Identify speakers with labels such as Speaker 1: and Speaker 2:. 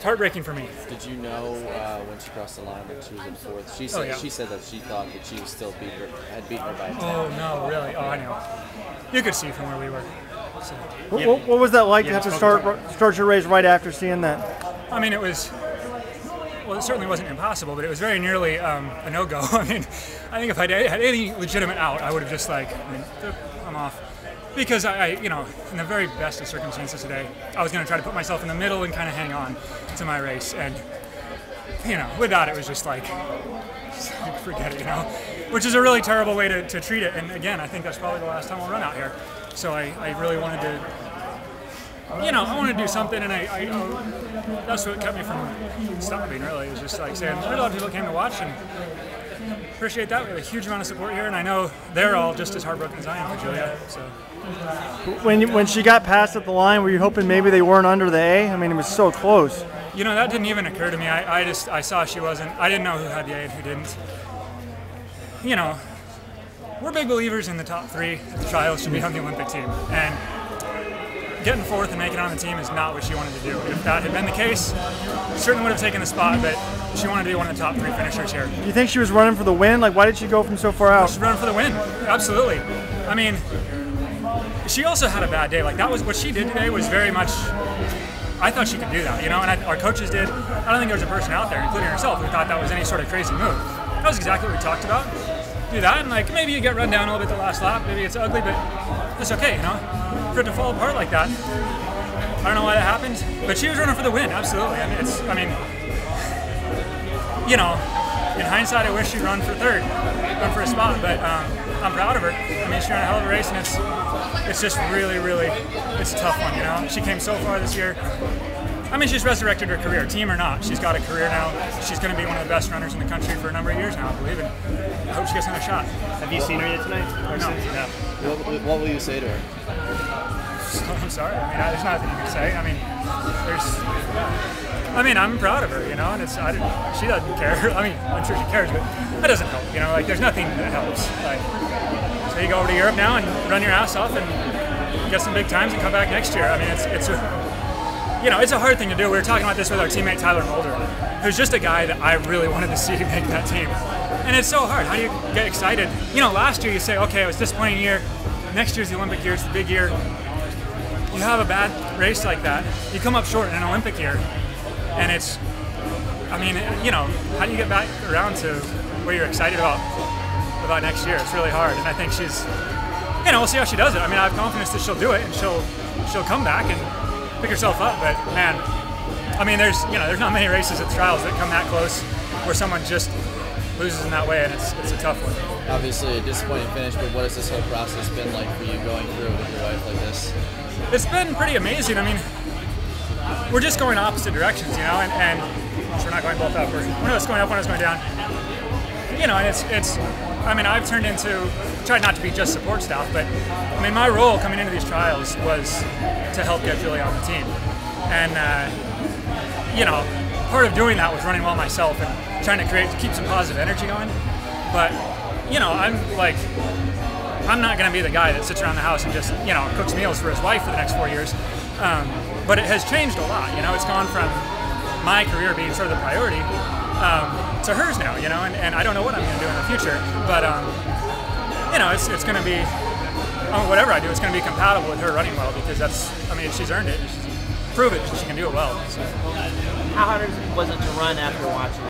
Speaker 1: heartbreaking for me.
Speaker 2: Did you know when she crossed the line that she was in fourth? She said she said that she thought that she was still had beaten her by 10.
Speaker 1: Oh no, really? Oh, I know. You could see from where we were. So,
Speaker 3: what was that like to have to start your race right after seeing that?
Speaker 1: I mean, it was. Well, it certainly wasn't impossible, but it was very nearly a no-go. I mean, I think if I had any legitimate out, I would have just I'm off. Because you know, in the very best of circumstances today, I was going to try to put myself in the middle and kind of hang on to my race. And, you know, with that, it was just like forget it, you know, which is a really terrible way to treat it. And again, I think that's probably the last time I'll run out here. So I really wanted to, you know, I wanted to do something, and that's what kept me from stopping, really. It was just like saying, a lot of people came to watch, and appreciate that. We have a huge amount of support here, and I know they're all just as heartbroken as I am for Julia. So.
Speaker 3: When she got past at the line, were you hoping maybe they weren't under the A? I mean, it was so close.
Speaker 1: You know, that didn't even occur to me. I saw she wasn't. I didn't know who had the A and who didn't. You know, we're big believers in the top 3 at the trials should be on the Olympic team, and getting fourth and making it on the team is not what she wanted to do. If that had been the case, she certainly would have taken the spot, but she wanted to be one of the top 3 finishers here.
Speaker 3: Do you think she was running for the win? Like, why did she go from so far out?
Speaker 1: She's running for the win, absolutely. I mean, she also had a bad day. Like, that was what she did today was very much, I thought she could do that, you know, and our coaches did. I don't think there was a person out there, including herself, who thought that was any sort of crazy move. That was exactly what we talked about. Do that, and like maybe you get run down a little bit the last lap, maybe it's ugly, but it's okay, you know. For it to fall apart like that, I don't know why that happened, but she was running for the win, absolutely. I mean, you know, in hindsight, I wish she'd run for third, run for a spot, but I'm proud of her. I mean, she ran a hell of a race, and it's just really, it's a tough one, you know. She came so far this year. I mean, she's resurrected her career, team or not. She's got a career now. She's going to be one of the best runners in the country for a number of years now, I believe, and I hope she gets another shot.
Speaker 4: Have you seen her yet tonight?
Speaker 1: No.
Speaker 2: What will you say to her?
Speaker 1: I'm sorry. I mean, there's nothing you can say. I mean, I'm proud of her, you know, and she doesn't care. I mean, I'm sure she cares, but that doesn't help, you know. Like, there's nothing that helps. Like, so you go over to Europe now and run your ass off and get some big times and come back next year. I mean, you know, it's a hard thing to do. We were talking about this with our teammate Tyler Mulder, who's just a guy that I really wanted to see make that team. And it's so hard. How do you get excited? You know, last year you say, okay, it was a disappointing year. Next year's the Olympic year. It's the big year. You have a bad race like that. You come up short in an Olympic year, and it's, I mean, you know, how do you get back around to where you're excited about next year? It's really hard. And I think she's, you know, we'll see how she does it. I mean, I have confidence that she'll do it, and she'll come back and pick herself up, but man, I mean, there's not many races at the trials that come that close where someone just loses in that way, and it's a tough one.
Speaker 2: Obviously a disappointing finish, but what has this whole process been like for you going through with your wife like this?
Speaker 1: It's been pretty amazing. I mean, we're just going opposite directions, you know, and we're not going both upwards. One of us going up, one of us going down. You know, and it's. I mean, I've tried not to be just support staff, but I mean, my role coming into these trials was to help get Julia on the team. And, you know, part of doing that was running well myself and trying to keep some positive energy going. But, you know, I'm not going to be the guy that sits around the house and just, you know, cooks meals for his wife for the next 4 years. But it has changed a lot. You know, it's gone from my career being sort of the priority to hers now, you know, and I don't know what I'm going to do in the future, but, you know, it's going to be, whatever I do, it's going to be compatible with her running well, because I mean, she's earned it. She's proven she can do it well. So.
Speaker 4: How hard was it to run after watching?